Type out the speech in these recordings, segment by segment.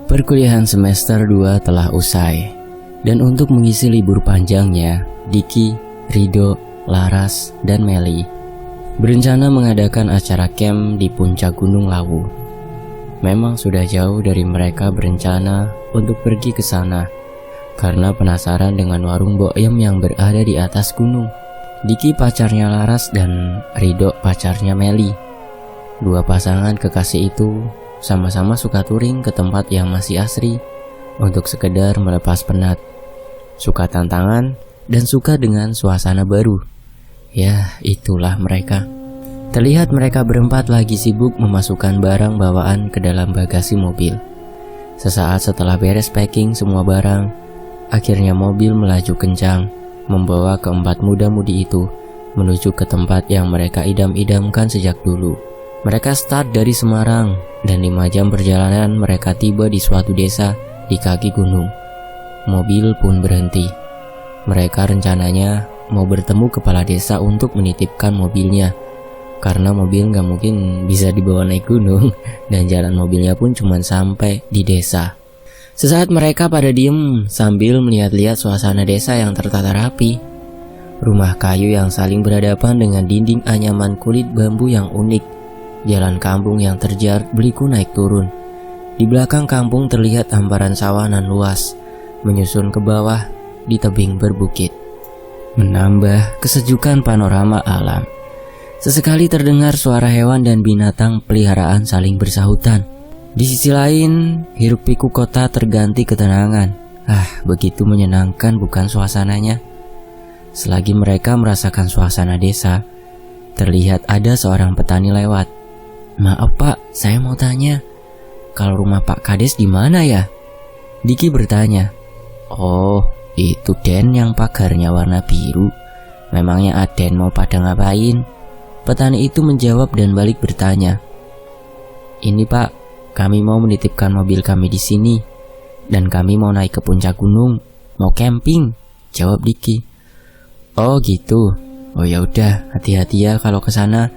Perkuliahan semester 2 telah usai, dan untuk mengisi libur panjangnya, Diki, Rido, Laras, dan Meli berencana mengadakan acara camp di puncak Gunung Lawu. Memang sudah jauh dari mereka berencana untuk pergi ke sana, karena penasaran dengan warung boem yang berada di atas gunung. Diki pacarnya Laras dan Rido pacarnya Meli. Dua pasangan kekasih itu sama-sama suka touring ke tempat yang masih asri untuk sekedar melepas penat, suka tantangan, dan suka dengan suasana baru. Ya, itulah mereka. Terlihat mereka berempat lagi sibuk memasukkan barang bawaan ke dalam bagasi mobil. Sesaat setelah beres packing semua barang, akhirnya mobil melaju kencang, membawa keempat muda-mudi itu menuju ke tempat yang mereka idam-idamkan sejak dulu. Mereka start dari Semarang, dan 5 jam perjalanan mereka tiba di suatu desa di kaki gunung. Mobil pun berhenti. Mereka rencananya mau bertemu kepala desa untuk menitipkan mobilnya, karena mobil gak mungkin bisa dibawa naik gunung, dan jalan mobilnya pun cuma sampai di desa. Sesaat mereka pada diem sambil melihat-lihat suasana desa yang tertata rapi. Rumah kayu yang saling berhadapan dengan dinding anyaman kulit bambu yang unik. Jalan kampung yang terjal beliku naik turun. Di belakang kampung terlihat hamparan sawah nan luas, menyusun ke bawah di tebing berbukit, menambah kesejukan panorama alam. Sesekali terdengar suara hewan dan binatang peliharaan saling bersahutan. Di sisi lain, hiruk pikuk kota terganti ketenangan. Begitu menyenangkan bukan suasananya? Selagi mereka merasakan suasana desa, terlihat ada seorang petani lewat. "Maaf Pak, saya mau tanya, kalau rumah Pak Kades di mana ya?" Diki bertanya. "Oh, itu Den yang pagarnya warna biru. Memangnya Aden mau pada ngapain?" Petani itu menjawab dan balik bertanya. "Ini Pak, kami mau menitipkan mobil kami di sini, dan kami mau naik ke puncak gunung, mau camping," jawab Diki. "Oh gitu. Oh ya udah, hati-hati ya kalau ke sana.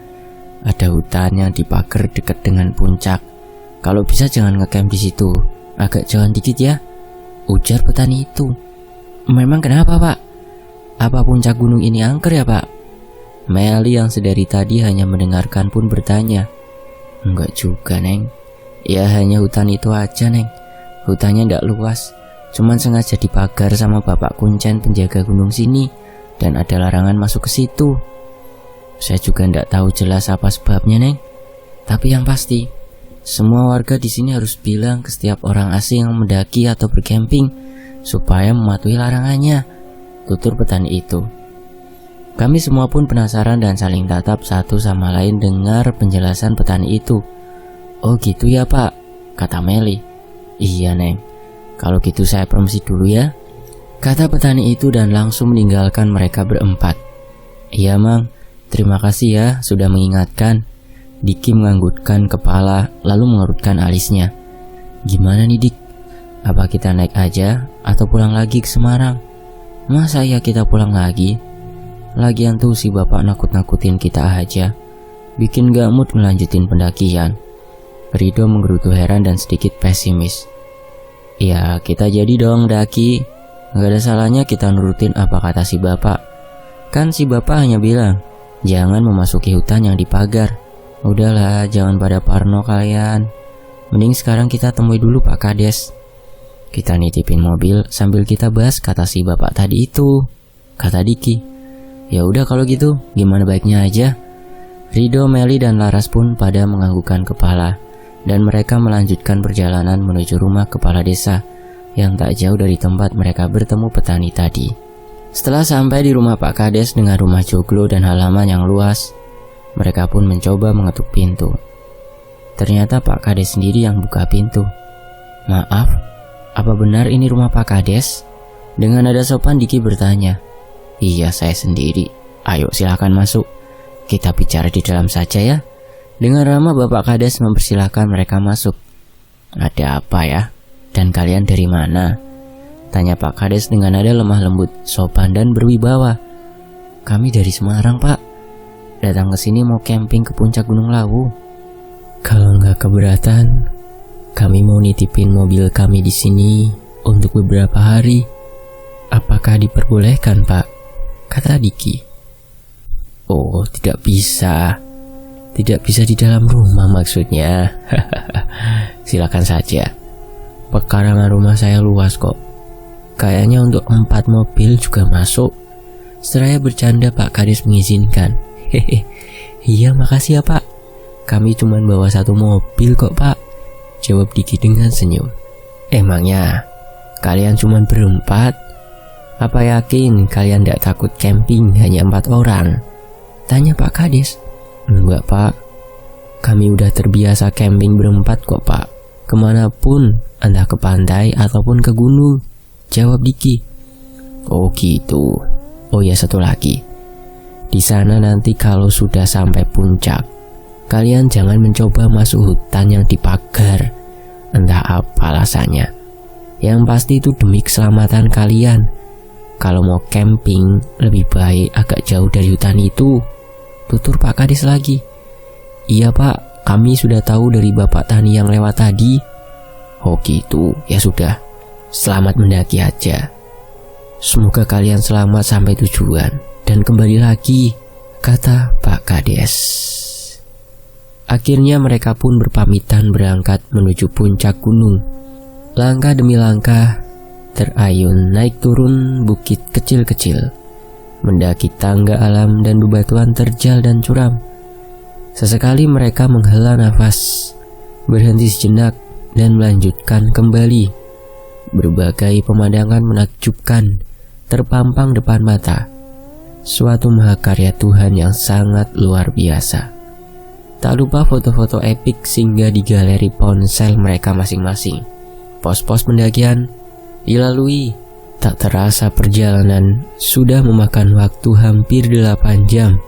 Ada hutan yang dipagar dekat dengan puncak. Kalau bisa jangan ngecamp di situ, agak jauhan dikit ya," ujar petani itu. "Memang kenapa Pak? Apa puncak gunung ini angker ya Pak?" Meli yang sedari tadi hanya mendengarkan pun bertanya. "Enggak juga Neng, ya hanya hutan itu aja Neng. Hutannya ndak luas, cuman sengaja dipagar sama Bapak Kuncen penjaga gunung sini, dan ada larangan masuk ke situ. Saya juga ndak tahu jelas apa sebabnya Neng. Tapi yang pasti, semua warga di sini harus bilang ke setiap orang asing yang mendaki atau bercamping supaya mematuhi larangannya," tutur petani itu. Kami semua pun penasaran dan saling tatap satu sama lain dengar penjelasan petani itu. "Oh gitu ya Pak," kata Meli. "Iya Neng, kalau gitu saya permisi dulu ya," kata petani itu dan langsung meninggalkan mereka berempat. "Iya Mang, terima kasih ya sudah mengingatkan." Diki menganggukkan kepala lalu mengerutkan alisnya. "Gimana nih Dik? Apa kita naik aja atau pulang lagi ke Semarang?" "Masa ya kita pulang lagi? Lagian tuh si bapak nakut-nakutin kita aja, bikin gak mood ngelanjutin pendakian." Rido menggerutu heran dan sedikit pesimis. "Ya kita jadi dong daki. Gak ada salahnya kita nurutin apa kata si bapak. Kan si bapak hanya bilang jangan memasuki hutan yang dipagar. Udahlah, jangan pada parno kalian. Mending sekarang kita temui dulu Pak Kades. Kita nitipin mobil sambil kita bahas kata si bapak tadi itu," kata Diki. "Ya udah kalau gitu, gimana baiknya aja." Rido, Meli, dan Laras pun pada menganggukkan kepala, dan mereka melanjutkan perjalanan menuju rumah kepala desa yang tak jauh dari tempat mereka bertemu petani tadi. Setelah sampai di rumah Pak Kades dengan rumah joglo dan halaman yang luas, mereka pun mencoba mengetuk pintu. Ternyata Pak Kades sendiri yang buka pintu. "Maaf, apa benar ini rumah Pak Kades?" Dengan nada sopan Diki bertanya. "Iya, saya sendiri. Ayo silakan masuk. Kita bicara di dalam saja ya." Dengan ramah Bapak Kades mempersilahkan mereka masuk. "Ada apa ya? Dan kalian dari mana?" tanya Pak Kades dengan nada lemah lembut, sopan dan berwibawa. "Kami dari Semarang Pak. Datang ke sini mau camping ke puncak Gunung Lawu." "Kalau nggak keberatan, Kami mau nitipin mobil kami di sini untuk beberapa hari. Apakah diperbolehkan, Pak? Kata Diki. Oh, tidak bisa. Tidak bisa di dalam rumah maksudnya. Silakan saja. Pekarangan rumah saya luas kok. Kayaknya untuk 4 mobil juga masuk. Seraya bercanda Pak Kades mengizinkan. Hehe. Iya, makasih ya Pak. Kami cuma bawa 1 mobil kok Pak, jawab Diki dengan senyum. Emangnya kalian cuma berempat? Apa yakin kalian tidak takut camping hanya 4 orang? Tanya Pak Kades. Enggak Pak, kami udah terbiasa camping berempat kok Pak. Kemanapun, entah ke pantai ataupun ke gunung, jawab Diki. Oh gitu. Oh ya, satu lagi. Di sana nanti kalau sudah sampai puncak, kalian jangan mencoba masuk hutan yang dipagar. Entah apa alasannya. Yang pasti itu demi keselamatan kalian. Kalau mau camping, lebih baik agak jauh dari hutan itu, tutur Pak Kades lagi. Iya Pak, kami sudah tahu dari Bapak Tani yang lewat tadi. Oh gitu, ya sudah. Selamat mendaki aja. Semoga kalian selamat sampai tujuan dan kembali lagi, kata Pak Kades. Akhirnya mereka pun berpamitan berangkat menuju puncak gunung. Langkah demi langkah, terayun naik turun bukit kecil-kecil, mendaki tangga alam dan bebatuan terjal dan curam. Sesekali mereka menghela nafas, berhenti sejenak dan melanjutkan kembali. Berbagai pemandangan menakjubkan terpampang depan mata. Suatu mahakarya Tuhan yang sangat luar biasa. Tak lupa foto-foto epik singgah di galeri ponsel mereka masing-masing. Pos-pos pendakian dilalui. Tak terasa perjalanan sudah memakan waktu hampir 8 jam.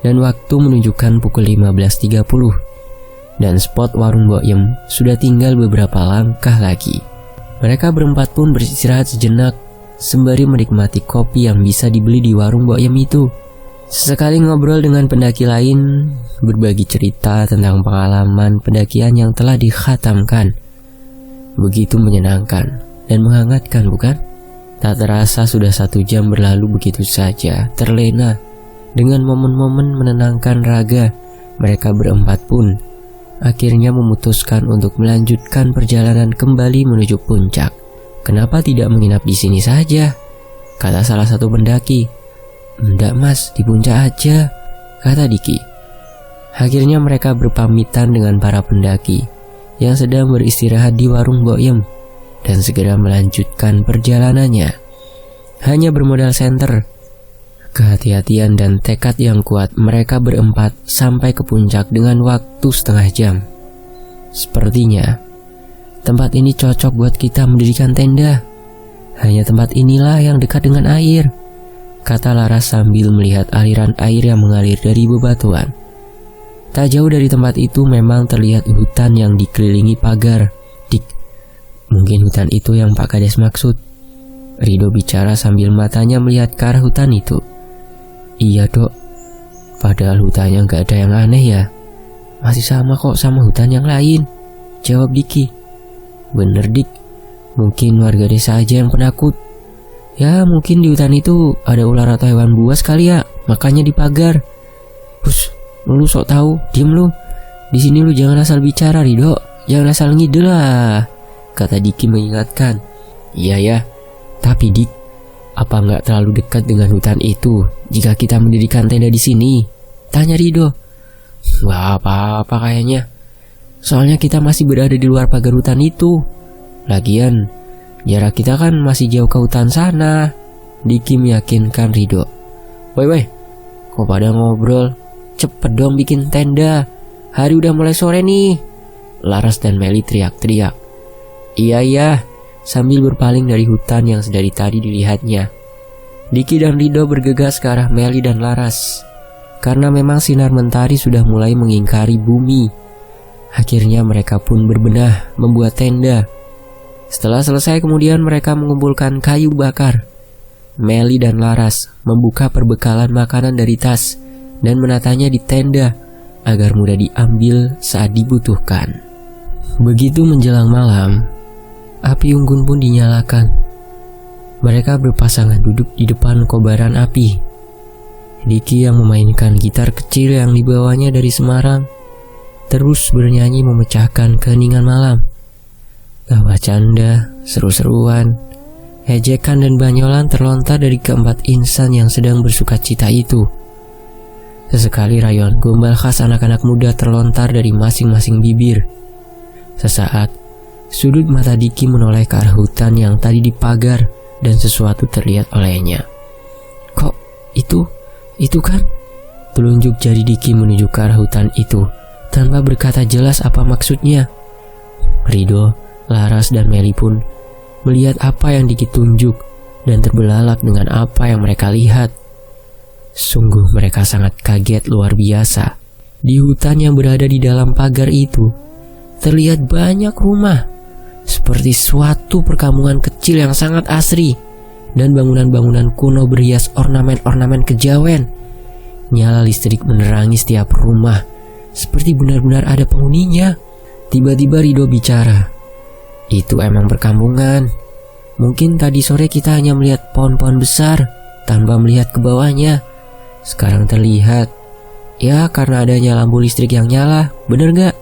Dan waktu menunjukkan pukul 15.30. Dan spot warung Boyem sudah tinggal beberapa langkah lagi. Mereka berempat pun beristirahat sejenak sembari menikmati kopi yang bisa dibeli di warung Boyem itu. Sesekali ngobrol dengan pendaki lain, berbagi cerita tentang pengalaman pendakian yang telah dikhatamkan. Begitu menyenangkan dan menghangatkan, bukan? Tak terasa sudah 1 jam berlalu begitu saja, terlena. Dengan momen-momen menenangkan raga, mereka berempat pun akhirnya memutuskan untuk melanjutkan perjalanan kembali menuju puncak. Kenapa tidak menginap di sini saja? Kata salah satu pendaki. Enggak mas, di puncak aja, kata Diki. Akhirnya mereka berpamitan dengan para pendaki yang sedang beristirahat di warung Boyem dan segera melanjutkan perjalanannya. Hanya bermodal senter, kehati-hatian dan tekad yang kuat, mereka berempat sampai ke puncak dengan waktu setengah jam. Sepertinya tempat ini cocok buat kita mendirikan tenda. Hanya tempat inilah yang dekat dengan air, kata Laras sambil melihat aliran air yang mengalir dari bebatuan. Tak jauh dari tempat itu memang terlihat hutan yang dikelilingi pagar. Dik, mungkin hutan itu yang Pak Kades maksud. Rido bicara sambil matanya melihat ke arah hutan itu. Iya dok, padahal hutannya gak ada yang aneh ya. Masih sama kok sama hutan yang lain, jawab Diki. Bener Dik, mungkin warga desa aja yang penakut. Ya mungkin di hutan itu ada ular atau hewan buas kali ya, makanya dipagar. Hus, lu sok tahu, diem lu. Di sini lu jangan asal bicara Rido, jangan asal ngide lah, kata Diki mengingatkan. Iya ya, tapi Dik, apa nggak terlalu dekat dengan hutan itu jika kita mendirikan tenda di sini? Tanya Rido. Wah, apa-apa kayaknya. Soalnya kita masih berada di luar pagar hutan itu. Lagian, jarak kita kan masih jauh ke hutan sana, Diki meyakinkan Rido. Woi, kok pada ngobrol? Cepet dong bikin tenda. Hari udah mulai sore nih, Laras dan Meli teriak-teriak. Iya, sambil berpaling dari hutan yang sedari tadi dilihatnya. Diki dan Rido bergegas ke arah Meli dan Laras. Karena memang sinar mentari sudah mulai mengingkari bumi. Akhirnya mereka pun berbenah membuat tenda. Setelah selesai kemudian mereka mengumpulkan kayu bakar. Meli dan Laras membuka perbekalan makanan dari tas dan menatanya di tenda agar mudah diambil saat dibutuhkan. Begitu menjelang malam, api unggun pun dinyalakan. Mereka berpasangan duduk di depan kobaran api. Diki yang memainkan gitar kecil yang dibawanya dari Semarang terus bernyanyi memecahkan keheningan malam. Tawa canda, seru-seruan, ejekan dan banyolan terlontar dari keempat insan yang sedang bersukacita itu. Sesekali rayuan gombal khas anak-anak muda terlontar dari masing-masing bibir. Sesaat, sudut mata Diki menoleh ke arah hutan yang tadi dipagar dan sesuatu terlihat olehnya. Kok itu kan? Telunjuk jari Diki menuju ke arah hutan itu tanpa berkata jelas apa maksudnya. Rido, Laras dan Meli pun melihat apa yang Diki tunjuk dan terbelalak dengan apa yang mereka lihat. Sungguh mereka sangat kaget luar biasa. Di hutan yang berada di dalam pagar itu terlihat banyak rumah, seperti suatu perkampungan kecil yang sangat asri, dan bangunan-bangunan kuno berhias ornamen-ornamen kejawen. Nyala listrik menerangi setiap rumah, seperti benar-benar ada penghuninya. Tiba-tiba Rido bicara, "Itu emang perkampungan. Mungkin tadi sore kita hanya melihat pohon-pohon besar tanpa melihat ke bawahnya. Sekarang terlihat. Ya karena adanya lampu listrik yang nyala, bener gak?"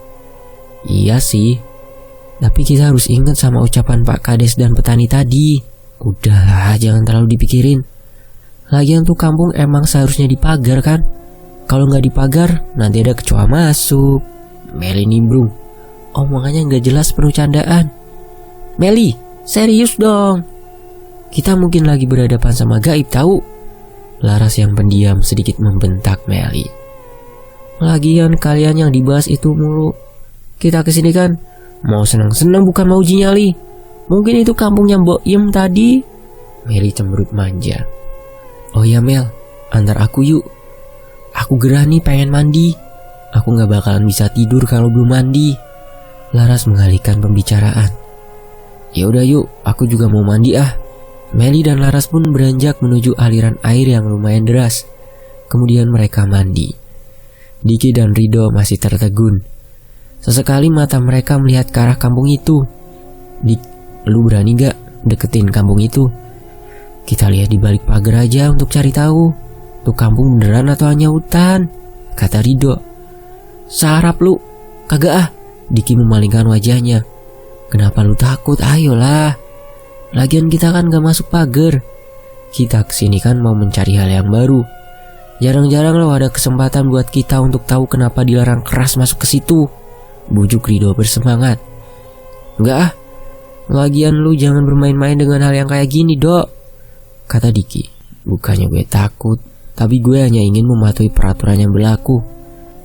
"Iya sih, tapi kita harus ingat sama ucapan Pak Kades dan petani tadi. Udahlah, jangan terlalu dipikirin. Lagian tuh kampung emang seharusnya dipagar kan? Kalau nggak dipagar, nanti ada kecoa masuk." Meli nimbrung, omongannya nggak jelas penuh candaan. "Meli, serius dong. Kita mungkin lagi berhadapan sama gaib tahu." Laras yang pendiam sedikit membentak Meli. "Lagian kalian yang dibahas itu mulu. Kita kesini kan mau senang-senang bukan mau uji nyali. Mungkin itu kampungnya Mbok Iem tadi." Meli cemberut manja. "Oh ya Mel, antar aku yuk. Aku gerah nih pengen mandi. Aku gak bakalan bisa tidur kalau belum mandi." Laras mengalihkan pembicaraan. "Ya udah yuk, aku juga mau mandi ah." Meli dan Laras pun beranjak menuju aliran air yang lumayan deras. Kemudian mereka mandi. Diki dan Rido masih tertegun. Sesekali mata mereka melihat ke arah kampung itu. "Dik, lu berani gak deketin kampung itu? Kita lihat di balik pagar aja untuk cari tahu. Tuh kampung beneran atau hanya hutan?" kata Rido. "Sarap lu, kagak ah." Diki memalingkan wajahnya. "Kenapa lu takut? Ayolah. Lagian kita kan gak masuk pagar. Kita kesini kan mau mencari hal yang baru. Jarang-jarang lo ada kesempatan buat kita untuk tahu kenapa dilarang keras masuk ke situ," bujuk Rido bersemangat. "Enggak ah, lagian lu jangan bermain-main dengan hal yang kayak gini, Dok," kata Diki. "Bukannya gue takut, tapi gue hanya ingin mematuhi peraturan yang berlaku.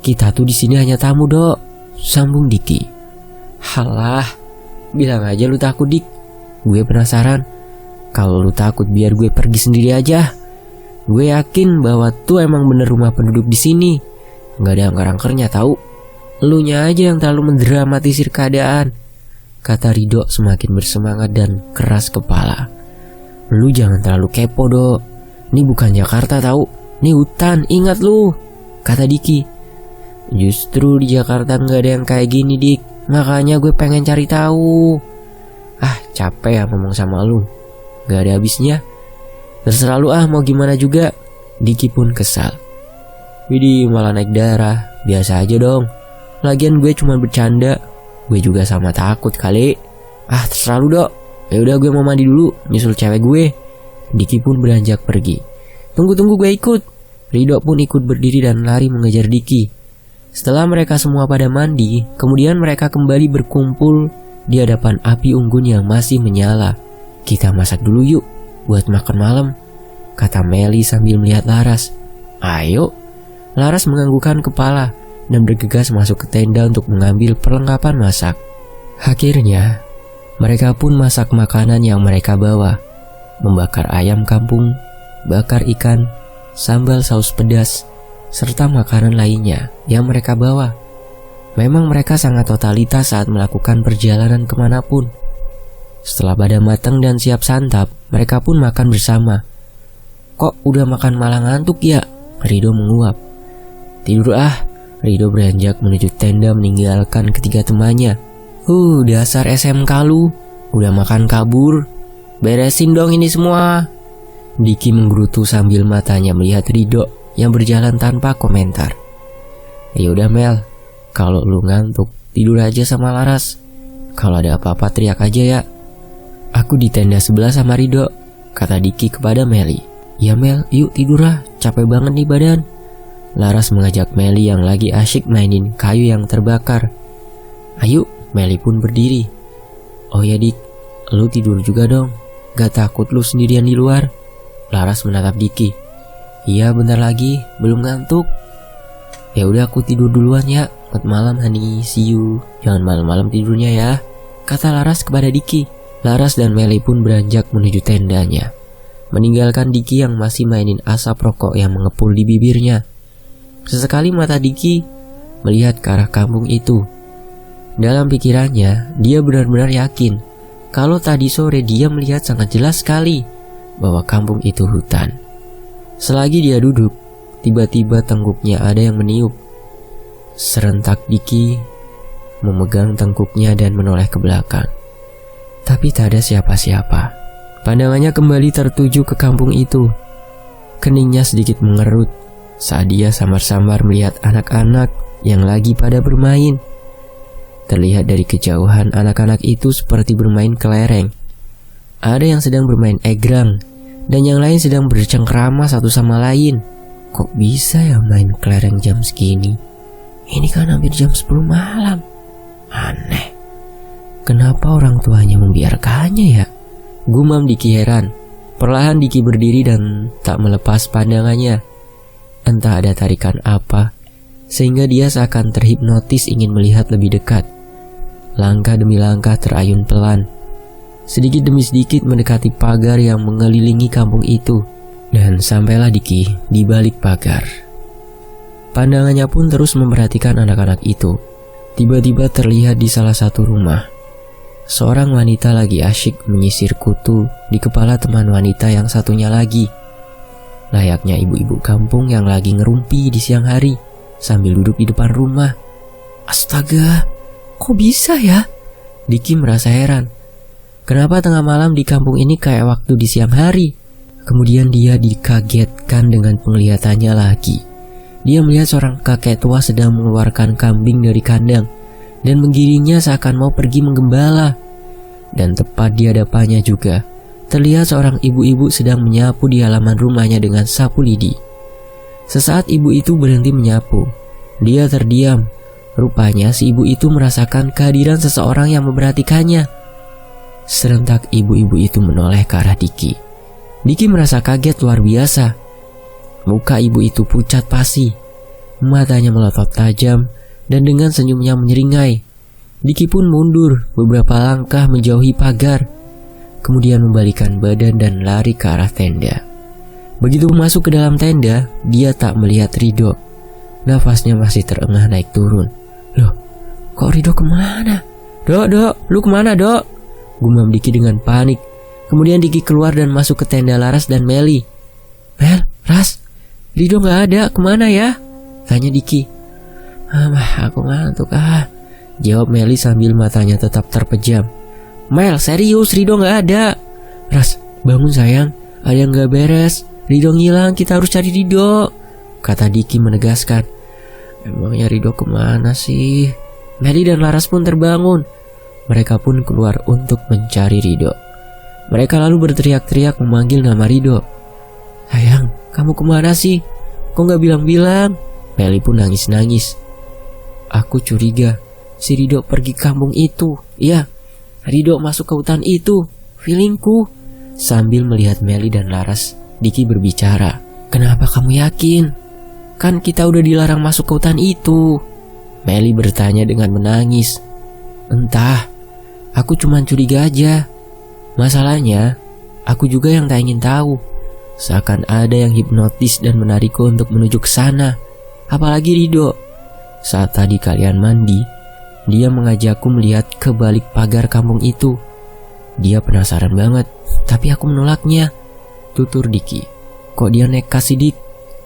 Kita tuh di sini hanya tamu, Dok," sambung Diki. "Halah, bilang aja lu takut, Dik. Gue penasaran. Kalau lu takut biar gue pergi sendiri aja. Gue yakin bahwa tuh emang bener rumah penduduk di sini. Gak ada angker-angkernya tahu. Elunya aja yang terlalu mendramatisir keadaan," kata Rido semakin bersemangat dan keras kepala. "Lu jangan terlalu kepo, Dok. Ini bukan Jakarta tahu. Ini hutan, ingat lu," kata Diki. "Justru di Jakarta nggak ada yang kayak gini, Dik. Makanya gue pengen cari tahu." "Ah, capek ya ngomong sama lu. Gak ada habisnya. Terserah lu ah, mau gimana juga." Diki pun kesal. "Widih, malah naik darah. Biasa aja dong. Lagian gue cuma bercanda. Gue juga sama takut kali. Ah, terserah lu, Dok. Ya udah, gue mau mandi dulu, nyusul cewek gue." Diki pun beranjak pergi. Tunggu, gue ikut." Rido pun ikut berdiri dan lari mengejar Diki. Setelah mereka semua pada mandi, kemudian mereka kembali berkumpul di hadapan api unggun yang masih menyala. "Kita masak dulu yuk, buat makan malam," kata Meli sambil melihat Laras. "Ayo." Laras menganggukkan kepala dan bergegas masuk ke tenda untuk mengambil perlengkapan masak. Akhirnya, mereka pun masak makanan yang mereka bawa. Membakar ayam kampung, bakar ikan, sambal saus pedas, serta makanan lainnya yang mereka bawa. Memang mereka sangat totalitas saat melakukan perjalanan kemanapun. Setelah pada matang dan siap santap, mereka pun makan bersama. "Kok udah makan malah ngantuk ya?" Rido menguap. "Tidur ah." Rido beranjak menuju tenda meninggalkan ketiga temannya. Dasar SMK lu. Udah makan kabur. Beresin dong ini semua. Diki menggerutu sambil matanya melihat Rido yang berjalan tanpa komentar. Yaudah Mel, kalau lu ngantuk tidur aja sama Laras. Kalau ada apa-apa teriak aja ya. Aku di tenda sebelah sama Rido, kata Diki kepada Meli. Ya Mel, yuk tidur lah, capek banget nih badan. Laras mengajak Meli yang lagi asyik mainin kayu yang terbakar. Ayo, Meli pun berdiri. Oh ya Dik, lu tidur juga dong. Gak takut lu sendirian di luar? Laras menatap Diki. Iya bentar lagi, belum ngantuk. Ya udah aku tidur duluan ya. Selamat malam honey, see you. Jangan malam-malam tidurnya ya, kata Laras kepada Diki. Laras dan Meli pun beranjak menuju tendanya, meninggalkan Diki yang masih mainin asap rokok yang mengepul di bibirnya. Sesekali mata Diki melihat ke arah kampung itu. Dalam pikirannya, dia benar-benar yakin kalau tadi sore dia melihat sangat jelas sekali bahwa kampung itu hutan. Selagi dia duduk, tiba-tiba tengkuknya ada yang meniup. Serentak Diki memegang tengkuknya dan menoleh ke belakang. Tapi tak ada siapa-siapa. Pandangannya kembali tertuju ke kampung itu. Keningnya sedikit mengerut saat dia samar-samar melihat anak-anak yang lagi pada bermain. Terlihat dari kejauhan anak-anak itu seperti bermain kelereng. Ada yang sedang bermain egrang, dan yang lain sedang bercengkrama satu sama lain. Kok bisa ya main kelereng jam segini? Ini kan hampir jam 10 malam. Aneh. Kenapa orang tuanya membiarkannya ya? Gumam Diki heran. Perlahan Diki berdiri dan tak melepas pandangannya. Entah ada tarikan apa, sehingga dia seakan terhipnotis ingin melihat lebih dekat. Langkah demi langkah terayun pelan. Sedikit demi sedikit mendekati pagar yang mengelilingi kampung itu. Dan sampailah Diki di balik pagar. Pandangannya pun terus memperhatikan anak-anak itu. Tiba-tiba terlihat di salah satu rumah. Seorang wanita lagi asyik menyisir kutu di kepala teman wanita yang satunya lagi. Layaknya ibu-ibu kampung yang lagi ngerumpi di siang hari sambil duduk di depan rumah. Astaga, kok bisa ya? Diki merasa heran. Kenapa tengah malam di kampung ini kayak waktu di siang hari? Kemudian dia dikagetkan dengan penglihatannya lagi. Dia melihat seorang kakek tua sedang mengeluarkan kambing dari kandang dan menggiringnya seakan mau pergi menggembala. Dan tepat di hadapannya juga terlihat seorang ibu-ibu sedang menyapu di halaman rumahnya dengan sapu lidi. Sesaat ibu itu berhenti menyapu, dia terdiam. Rupanya si ibu itu merasakan kehadiran seseorang yang memperhatikannya. Serentak ibu-ibu itu menoleh ke arah Diki. Diki merasa kaget luar biasa. Muka ibu itu pucat pasi, matanya melotot tajam, dan dengan senyumnya menyeringai. Diki pun mundur beberapa langkah menjauhi pagar, kemudian membalikkan badan dan lari ke arah tenda. Begitu masuk ke dalam tenda, dia tak melihat Rido. Nafasnya masih terengah naik turun. Loh, kok Rido kemana? Dok, lu kemana dok? Gumam Diki dengan panik. Kemudian Diki keluar dan masuk ke tenda Laras dan Meli. Mel, Ras, Rido gak ada, kemana ya? Tanya Diki. Aku ngantuk jawab Meli sambil matanya tetap terpejam. Mel, serius, Rido gak ada. Ras, bangun sayang, ada yang gak beres. Rido ngilang, kita harus cari Rido, kata Diki menegaskan. Emangnya Rido kemana sih? Meli dan Laras pun terbangun. Mereka pun keluar untuk mencari Rido. Mereka lalu berteriak-teriak memanggil nama Rido. Sayang, kamu kemana sih? Kok gak bilang-bilang? Meli pun nangis-nangis. Aku curiga si Rido pergi kampung itu. Iya, Rido masuk ke hutan itu, feelingku. Sambil melihat Meli dan Laras, Diki berbicara. Kenapa kamu yakin? Kan kita udah dilarang masuk ke hutan itu. Meli bertanya dengan menangis. Entah, aku cuma curiga aja. Masalahnya, aku juga yang tak ingin tahu. Seakan ada yang hipnotis dan menarikku untuk menuju ke sana. Apalagi Rido. Saat tadi kalian mandi, dia mengajakku melihat ke balik pagar kampung itu. Dia penasaran banget, tapi aku menolaknya. Tutur Diki. Kok dia nekat sih Dik?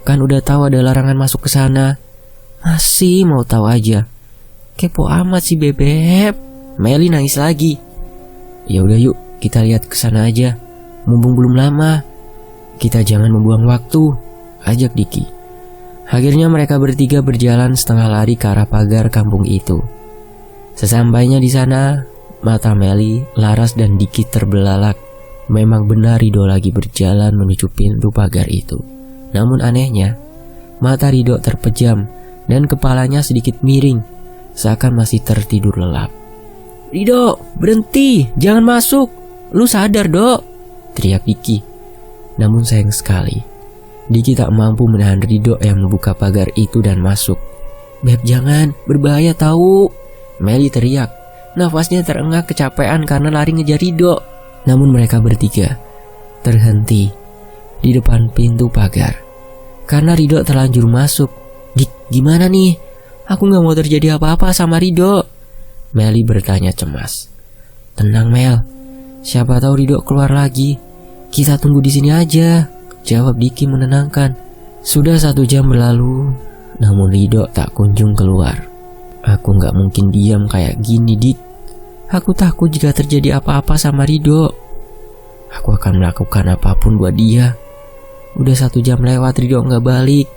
Kan udah tahu ada larangan masuk ke sana. Masih mau tahu aja. Kepo amat sih bebek. Meli nangis lagi. Ya udah yuk, kita lihat ke sana aja. Mumpung belum lama. Kita jangan membuang waktu, ajak Diki. Akhirnya mereka bertiga berjalan setengah lari ke arah pagar kampung itu. Sesampainya di sana, mata Meli, Laras dan Diki terbelalak. Memang benar Rido lagi berjalan menuju pintu pagar itu. Namun anehnya, mata Rido terpejam dan kepalanya sedikit miring, seakan masih tertidur lelap. Rido, berhenti, jangan masuk. Lu sadar, Dok, teriak Diki. Namun sayang sekali, Diki tak mampu menahan Rido yang membuka pagar itu dan masuk. Beb, jangan, berbahaya tahu. Meli teriak. Nafasnya terengah kecapean karena lari ngejar Rido. Namun mereka bertiga terhenti di depan pintu pagar karena Rido terlanjur masuk. Dik, gimana nih? Aku gak mau terjadi apa-apa sama Rido. Meli bertanya cemas. Tenang Mel, siapa tahu Rido keluar lagi. Kita tunggu di sini aja, jawab Diki menenangkan. Sudah 1 jam berlalu, namun Rido tak kunjung keluar. Aku gak mungkin diam kayak gini, Dik. Aku takut jika terjadi apa-apa sama Rido. Aku akan melakukan apapun buat dia. Udah 1 jam lewat, Rido gak balik.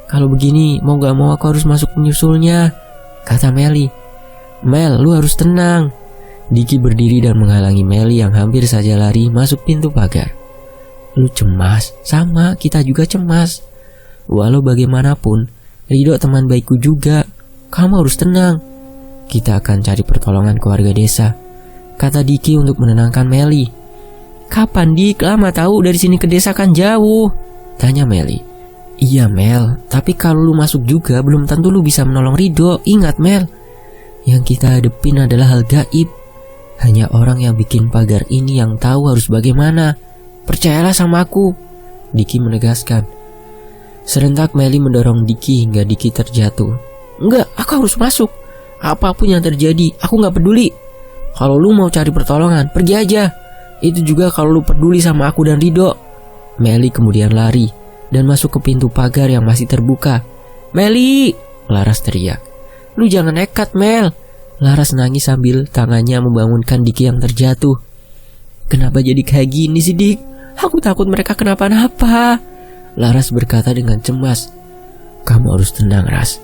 Kalau begini, mau gak mau aku harus masuk menyusulnya, kata Meli. Mel, lu harus tenang. Diki berdiri dan menghalangi Meli yang hampir saja lari masuk pintu pagar. Lu cemas, sama kita juga cemas. Walau bagaimanapun, Rido teman baikku juga. Kamu harus tenang. Kita akan cari pertolongan keluarga desa, kata Diki untuk menenangkan Meli. Kapan Dik? Lama tahu, dari sini ke desa kan jauh, tanya Meli. Iya Mel, tapi kalau lu masuk juga belum tentu lu bisa menolong Rido. Ingat Mel, yang kita hadepin adalah hal gaib. Hanya orang yang bikin pagar ini yang tahu harus bagaimana. Percayalah sama aku, Diki menegaskan. Serentak Meli mendorong Diki hingga Diki terjatuh. Enggak, aku harus masuk. Apapun yang terjadi, aku gak peduli. Kalau lu mau cari pertolongan, pergi aja. Itu juga kalau lu peduli sama aku dan Rido. Meli kemudian lari dan masuk ke pintu pagar yang masih terbuka. Meli, Laras teriak. Lu jangan nekat Mel. Laras nangis sambil tangannya membangunkan Diki yang terjatuh. Kenapa jadi kayak gini sih Dik? Aku takut mereka kenapa-napa, Laras berkata dengan cemas. Kamu harus tenang Ras.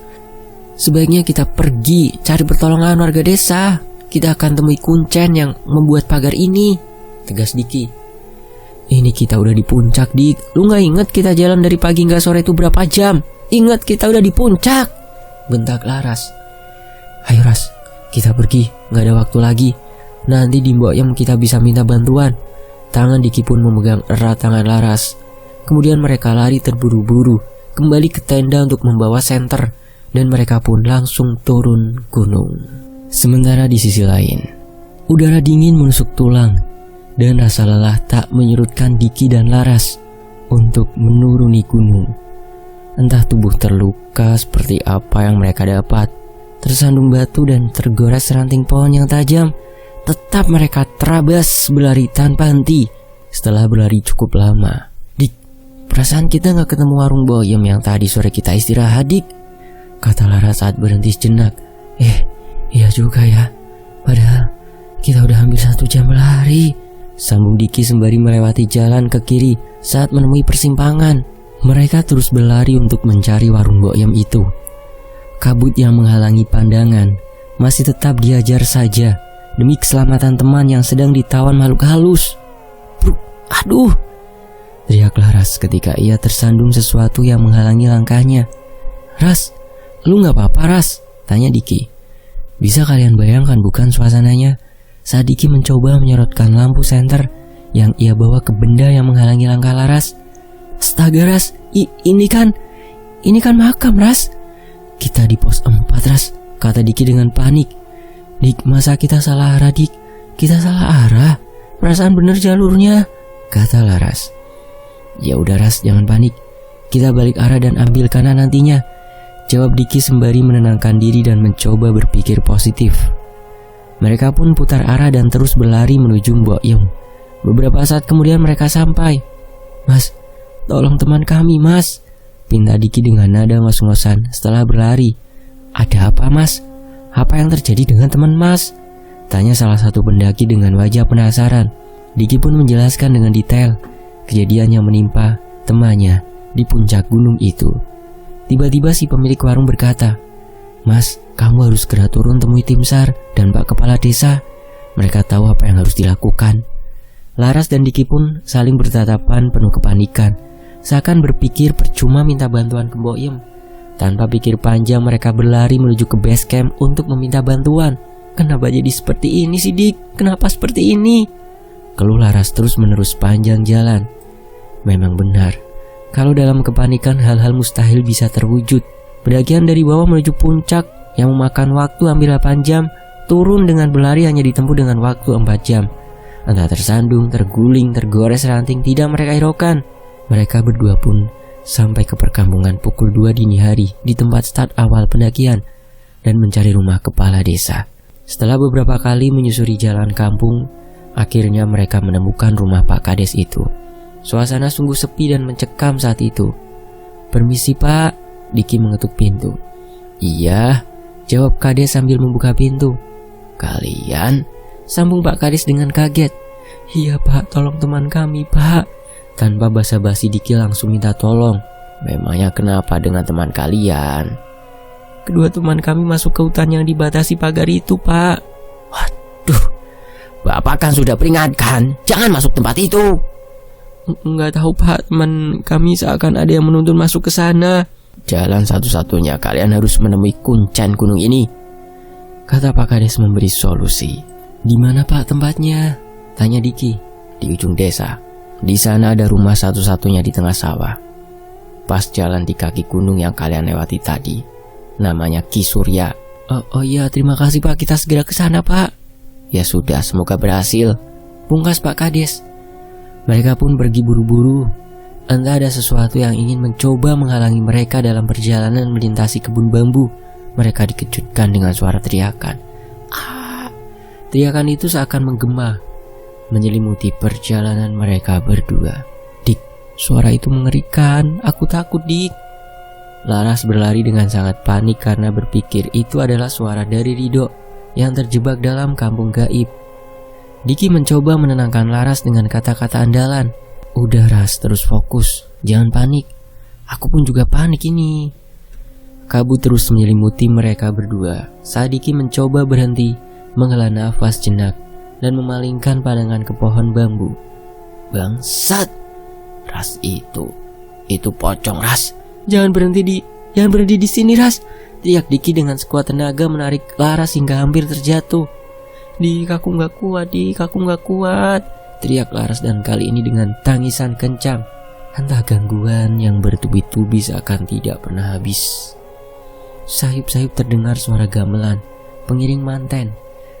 Sebaiknya kita pergi cari pertolongan warga desa. Kita akan temui kuncen yang membuat pagar ini, tegas Diki. Ini kita udah di puncak Dik. Lu gak inget kita jalan dari pagi hingga sore itu berapa jam? Ingat kita udah di puncak, bentak Laras. Ayo Ras, kita pergi, gak ada waktu lagi. Nanti di Mbokyem kita bisa minta bantuan. Tangan Diki pun memegang erat tangan Laras. Kemudian mereka lari terburu-buru kembali ke tenda untuk membawa senter. Dan mereka pun langsung turun gunung. Sementara di sisi lain, udara dingin menusuk tulang. Dan rasa lelah tak menyurutkan Diki dan Laras untuk menuruni gunung. Entah tubuh terluka seperti apa yang mereka dapat, tersandung batu dan tergores ranting pohon yang tajam, tetap mereka terabas berlari tanpa henti. Setelah berlari cukup lama, Dik, perasaan kita gak ketemu warung Mbokyem yang tadi sore kita istirahat Dik, kata Laras saat berhenti sejenak. Iya juga ya. Padahal kita udah hampir 1 jam berlari, sambung Diki sembari melewati jalan ke kiri saat menemui persimpangan. Mereka terus berlari untuk mencari warung Mbokyem itu. Kabut yang menghalangi pandangan masih tetap diajar saja demi keselamatan teman yang sedang ditawan makhluk halus. Aduh, teriak Laras ketika ia tersandung sesuatu yang menghalangi langkahnya. Ras, lu gak apa-apa Ras? Tanya Diki. Bisa kalian bayangkan bukan suasananya saat Diki mencoba menyorotkan lampu senter yang ia bawa ke benda yang menghalangi langkah Laras. Astaga Ras, ini kan makam Ras. Kita di pos 4 Ras, kata Diki dengan panik. Dik, masa kita salah arah Dik? Kita salah arah? Perasaan bener jalurnya, kata Laras. Ya udah Ras, jangan panik. Kita balik arah dan ambil kanan nantinya, jawab Diki sembari menenangkan diri dan mencoba berpikir positif. Mereka pun putar arah dan terus berlari menuju Mbokyem. Beberapa saat kemudian mereka sampai. Mas, tolong teman kami Mas, pinta Diki dengan nada ngos-ngosan setelah berlari. Ada apa Mas? Apa yang terjadi dengan teman Mas? Tanya salah satu pendaki dengan wajah penasaran. Diki pun menjelaskan dengan detail kejadian yang menimpa temannya di puncak gunung itu. Tiba-tiba si pemilik warung berkata, "Mas, kamu harus segera turun temui tim SAR dan Pak Kepala Desa. Mereka tahu apa yang harus dilakukan." Laras dan Diki pun saling bertatapan penuh kepanikan, seakan berpikir percuma minta bantuan ke Mbok Yem. Tanpa pikir panjang mereka berlari menuju ke base camp untuk meminta bantuan. "Kenapa jadi seperti ini sih, Dik? Kenapa seperti ini?" keluh Laras terus menerus panjang jalan. Memang benar, kalau dalam kepanikan hal-hal mustahil bisa terwujud. Pendakian dari bawah menuju puncak yang memakan waktu hampir 8 jam, turun dengan berlari hanya ditempuh dengan waktu 4 jam. Entah tersandung, terguling, tergores ranting tidak mereka hiraukan. Mereka berdua pun sampai ke perkampungan pukul 2 dini hari di tempat start awal pendakian dan mencari rumah kepala desa. Setelah beberapa kali menyusuri jalan kampung, akhirnya mereka menemukan rumah Pak Kades itu. Suasana sungguh sepi dan mencekam saat itu. "Permisi Pak," Diki mengetuk pintu. "Iya," jawab Kades sambil membuka pintu. "Kalian?" sambung Pak Kades dengan kaget. "Iya Pak, tolong teman kami Pak." Tanpa basa-basi Diki langsung minta tolong. "Memangnya kenapa dengan teman kalian?" "Kedua teman kami masuk ke hutan yang dibatasi pagar itu Pak." "Waduh, Bapak kan sudah peringatkan, jangan masuk tempat itu." "Enggak tahu Pak, teman kami seakan ada yang menuntun masuk ke sana." "Jalan satu-satunya kalian harus menemui kuncen gunung ini," kata Pak Kades memberi solusi. "Di mana Pak tempatnya?" tanya Diki. "Di ujung desa. Di sana ada rumah satu-satunya di tengah sawah. Pas jalan di kaki gunung yang kalian lewati tadi. Namanya Ki Surya." Oh iya, terima kasih Pak, kita segera ke sana Pak." "Ya sudah, semoga berhasil," pungkas Pak Kades. Mereka pun pergi buru-buru. Entah ada sesuatu yang ingin mencoba menghalangi mereka dalam perjalanan melintasi kebun bambu. Mereka dikejutkan dengan suara teriakan. Teriakan itu seakan menggema, menyelimuti perjalanan mereka berdua. "Dik, suara itu mengerikan. Aku takut, Dik." Laras berlari dengan sangat panik karena berpikir itu adalah suara dari Rido yang terjebak dalam kampung gaib. Diki mencoba menenangkan Laras dengan kata-kata andalan. "Udah Ras, terus fokus, jangan panik. Aku pun juga panik ini." Kabut terus menyelimuti mereka berdua saat Diki mencoba berhenti, menghela nafas jenak, dan memalingkan pandangan ke pohon bambu. "Bangsat, Ras, itu pocong Ras. Jangan berhenti di sini Ras," teriak Diki dengan sekuat tenaga menarik Laras hingga hampir terjatuh. "Dik, aku nggak kuat," teriak Laras, dan kali ini dengan tangisan kencang. Entah gangguan yang bertubi-tubi seakan tidak pernah habis. Sayup-sayup terdengar suara gamelan pengiring manten.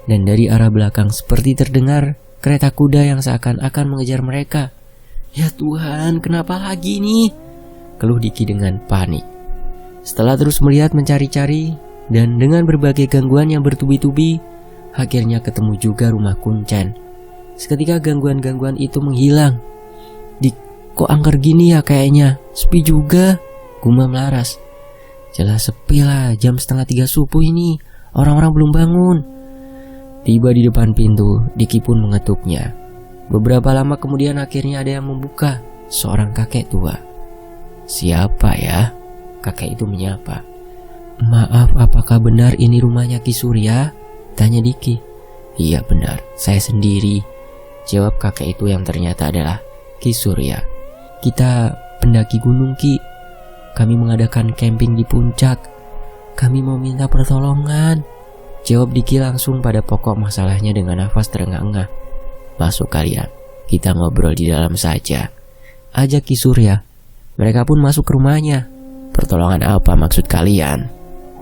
Dan dari arah belakang seperti terdengar kereta kuda yang seakan-akan mengejar mereka. "Ya Tuhan, kenapa lagi nih?" keluh Diki dengan panik. Setelah terus melihat mencari-cari dan dengan berbagai gangguan yang bertubi-tubi, akhirnya ketemu juga rumah kuncen. Seketika gangguan-gangguan itu menghilang. "Dik, kok angker gini ya kayaknya? Sepi juga," gumam Laras. "Jelas sepi lah, jam 2:30 subuh ini. Orang-orang belum bangun." Tiba di depan pintu, Diki pun mengetuknya. Beberapa lama kemudian akhirnya ada yang membuka, seorang kakek tua. "Siapa ya?" kakek itu menyapa. "Maaf, apakah benar ini rumahnya Ki Surya?" tanya Diki. "Iya benar, saya sendiri," jawab kakek itu yang ternyata adalah Ki Surya. "Kita pendaki gunung Ki. Kami mengadakan camping di puncak. Kami mau minta pertolongan," jawab Diki langsung pada pokok masalahnya dengan nafas terengah-engah. "Masuk kalian, kita ngobrol di dalam saja," ajak Ki Surya. Mereka pun masuk ke rumahnya. "Pertolongan apa maksud kalian?"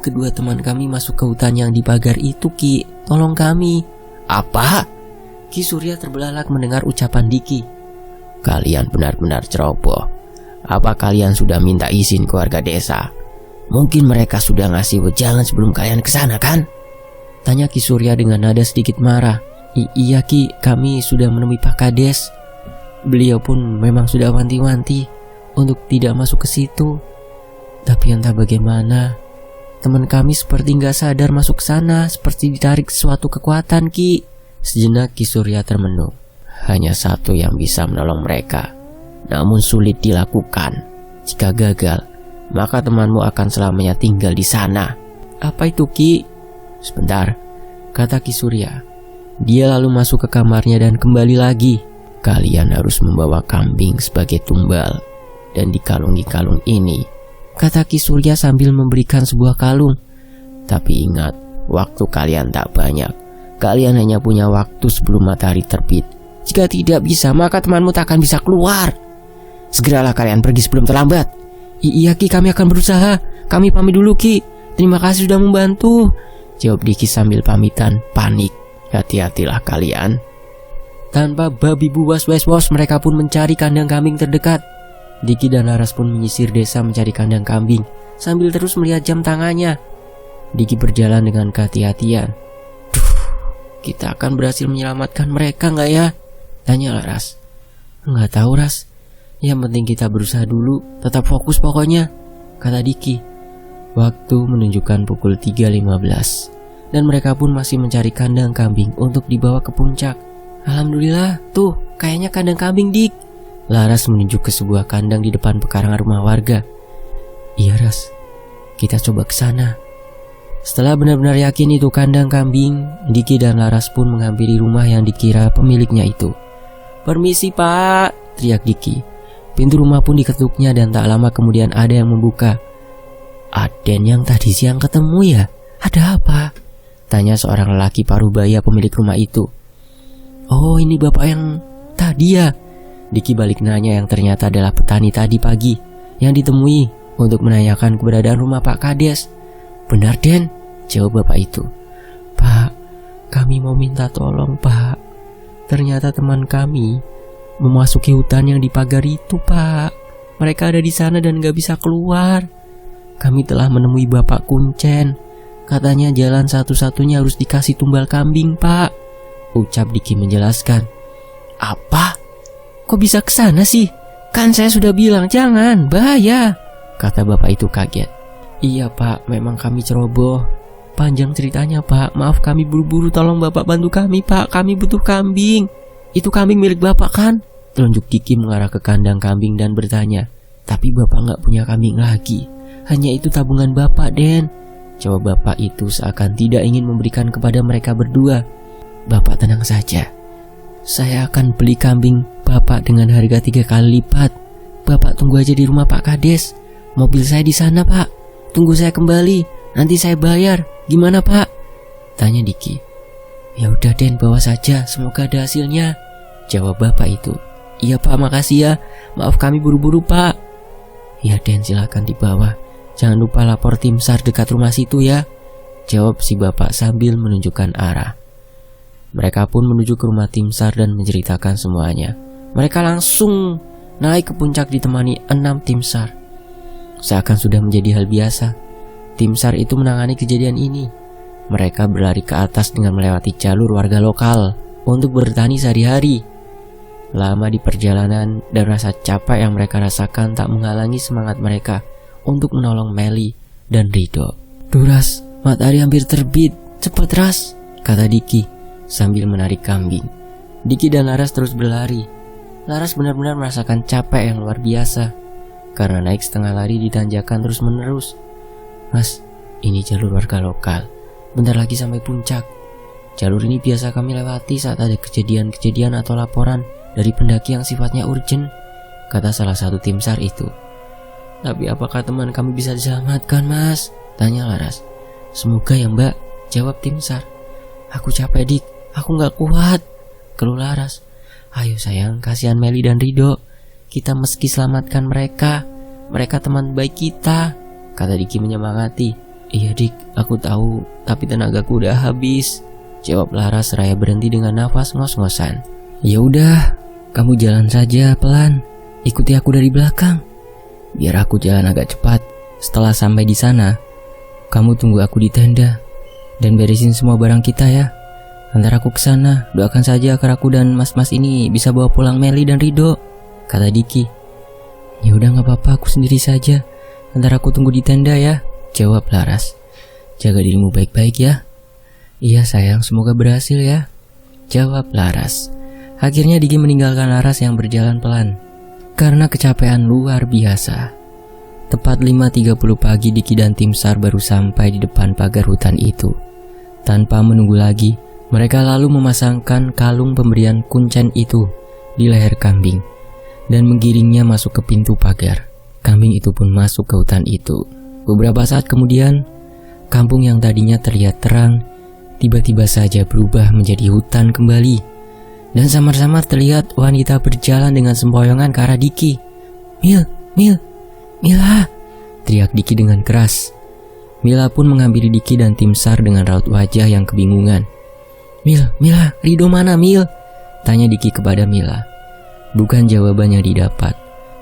"Kedua teman kami masuk ke hutan yang dipagar itu Ki, tolong kami." "Apa?" Ki Surya terbelalak mendengar ucapan Diki. "Kalian benar-benar ceroboh. Apa kalian sudah minta izin ke warga desa? Mungkin mereka sudah ngasih wejangan sebelum kalian kesana kan?" tanya Ki Surya dengan nada sedikit marah. Iya Ki, kami sudah menemui Pak Kades. Beliau pun memang sudah wanti-wanti untuk tidak masuk ke situ. Tapi entah bagaimana, Teman kami seperti nggak sadar masuk sana, seperti ditarik suatu kekuatan, Ki. Sejenak Ki Surya termenung. Hanya satu yang bisa menolong mereka, namun sulit dilakukan. Jika gagal, maka temanmu akan selamanya tinggal di sana. Apa itu, Ki? Sebentar, kata Ki Surya. Dia lalu masuk ke kamarnya dan kembali lagi. Kalian harus membawa kambing sebagai tumbal dan dikalungi kalung ini, kata Ki Surya sambil memberikan sebuah kalung. Tapi ingat, waktu kalian tak banyak. Kalian hanya punya waktu sebelum matahari terbit. Jika tidak bisa, maka temanmu tak akan bisa keluar. Segeralah kalian pergi sebelum terlambat. Iya, Ki, kami akan berusaha. Kami pamit dulu, Ki. Terima kasih sudah membantu, jawab Diki sambil pamitan panik. Hati-hatilah kalian. Tanpa babi bu was-was, mereka pun mencari kandang kambing terdekat. Diki dan Laras pun menyisir desa mencari kandang kambing sambil terus melihat jam tangannya. Diki berjalan dengan kehati-hatian. Kita akan berhasil menyelamatkan mereka nggak ya? Tanya Laras. Nggak tahu, Ras. Yang penting kita berusaha dulu, tetap fokus pokoknya, kata Diki. Waktu menunjukkan pukul 3.15 dan mereka pun masih mencari kandang kambing untuk dibawa ke puncak. Alhamdulillah, tuh kayaknya kandang kambing, Dik. Laras menunjuk ke sebuah kandang di depan pekarangan rumah warga. Iya, Ras, kita coba ke sana. Setelah benar-benar yakin itu kandang kambing, Diki dan Laras pun menghampiri rumah yang dikira pemiliknya itu. Permisi, Pak, teriak Diki. Pintu rumah pun diketuknya dan tak lama kemudian ada yang membuka. Aden yang tadi siang ketemu ya? Ada apa? Tanya seorang lelaki parubaya pemilik rumah itu. Oh, ini bapak yang tadi ya? Diki balik nanya yang ternyata adalah petani tadi pagi yang ditemui untuk menanyakan keberadaan rumah Pak Kades. Benar, Den, jawab bapak itu. Pak, kami mau minta tolong, Pak. Ternyata teman kami memasuki hutan yang dipagar itu, Pak. Mereka ada di sana dan gak bisa keluar. Kami telah menemui Bapak Kuncen. Katanya jalan satu-satunya harus dikasih tumbal kambing, Pak, ucap Diki menjelaskan. Apa? Kok bisa ke sana sih? Kan saya sudah bilang jangan, bahaya, kata bapak itu kaget. Iya, Pak, memang kami ceroboh. Panjang ceritanya, Pak. Maaf kami buru-buru, tolong Bapak bantu kami, Pak. Kami butuh kambing. Itu kambing milik Bapak kan? Telunjuk Diki mengarah ke kandang kambing dan bertanya. Tapi Bapak gak punya kambing lagi. Hanya itu tabungan Bapak, Den, jawab bapak itu seakan tidak ingin memberikan kepada mereka berdua. Bapak tenang saja. Saya akan beli kambing Bapak dengan harga 3 kali lipat. Bapak tunggu aja di rumah Pak Kades. Mobil saya di sana, Pak. Tunggu saya kembali, nanti saya bayar. Gimana, Pak? Tanya Diki. Ya udah, Den, bawa saja. Semoga ada hasilnya, jawab bapak itu. Iya, Pak, makasih ya. Maaf kami buru-buru, Pak. Ya, Den, silakan dibawa. Jangan lupa lapor tim SAR dekat rumah situ ya, jawab si bapak sambil menunjukkan arah. Mereka pun menuju ke rumah tim SAR dan menceritakan semuanya. Mereka langsung naik ke puncak ditemani 6 tim SAR. Seakan sudah menjadi hal biasa, tim SAR itu menangani kejadian ini. Mereka berlari ke atas dengan melewati jalur warga lokal untuk bertani sehari-hari. Lama di perjalanan dan rasa capek yang mereka rasakan tak menghalangi semangat mereka untuk menolong Meli dan Rido. Duh, Ras, matahari hampir terbit. Cepat, Ras, kata Diki sambil menarik kambing. Diki dan Laras terus berlari. Laras benar-benar merasakan capek yang luar biasa karena naik setengah lari di tanjakan terus menerus. Mas, ini jalur warga lokal. Bentar lagi sampai puncak. Jalur ini biasa kami lewati saat ada kejadian-kejadian atau laporan dari pendaki yang sifatnya urgent, kata salah satu tim SAR itu. Tapi apakah teman kami bisa diselamatkan, Mas? Tanya Laras. Semoga ya, Mbak, jawab tim SAR. Aku capek, Dik. Aku gak kuat, keluh Laras. Ayo sayang, kasihan Meli dan Rido. Kita meski selamatkan mereka. Mereka teman baik kita, kata Diki menyemangati. Iya, Dik, aku tahu, tapi tenagaku udah habis, jawab Laras seraya berhenti dengan nafas ngos-ngosan. Ya udah, kamu jalan saja pelan. Ikuti aku dari belakang, biar aku jalan agak cepat. Setelah sampai di sana, kamu tunggu aku di tenda dan beresin semua barang kita ya. Antar aku ke sana, doakan saja agar aku dan mas-mas ini bisa bawa pulang Meli dan Rido, kata Diki. Ya udah, nggak apa-apa, aku sendiri saja. Antar aku tunggu di tenda ya, jawab Laras. Jaga dirimu baik-baik ya. Iya sayang, semoga berhasil ya, jawab Laras. Akhirnya Diki meninggalkan Laras yang berjalan pelan karena kecapean luar biasa. Tepat 5.30 pagi Diki dan tim SAR baru sampai di depan pagar hutan itu. Tanpa menunggu lagi, mereka lalu memasangkan kalung pemberian kuncen itu di leher kambing dan menggiringnya masuk ke pintu pagar. Kambing itu pun masuk ke hutan itu. Beberapa saat kemudian, kampung yang tadinya terlihat terang tiba-tiba saja berubah menjadi hutan kembali. Dan samar-samar terlihat wanita berjalan dengan sempoyongan ke arah Diki. Mila, teriak Diki dengan keras. Mila pun menghampiri Diki dan tim SAR dengan raut wajah yang kebingungan. Mila, Rido mana Mil? Tanya Diki kepada Mila. Bukan jawaban yang didapat,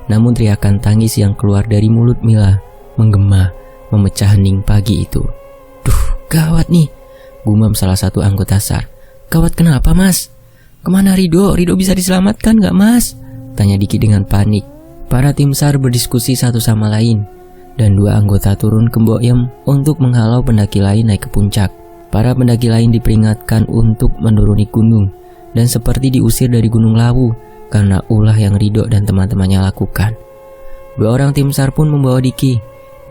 namun teriakan tangis yang keluar dari mulut Mila menggema, memecah hening pagi itu. Duh, gawat nih, gumam salah satu anggota SAR. Gawat kenapa mas? Kemana Rido? Rido bisa diselamatkan gak mas? Tanya Diki dengan panik. Para tim SAR berdiskusi satu sama lain, dan 2 anggota turun ke Mbokyem untuk menghalau pendaki lain naik ke puncak. Para pendaki lain diperingatkan untuk menuruni gunung, dan seperti diusir dari Gunung Lawu karena ulah yang Rido dan teman-temannya lakukan. 2 orang tim SAR pun membawa Diki,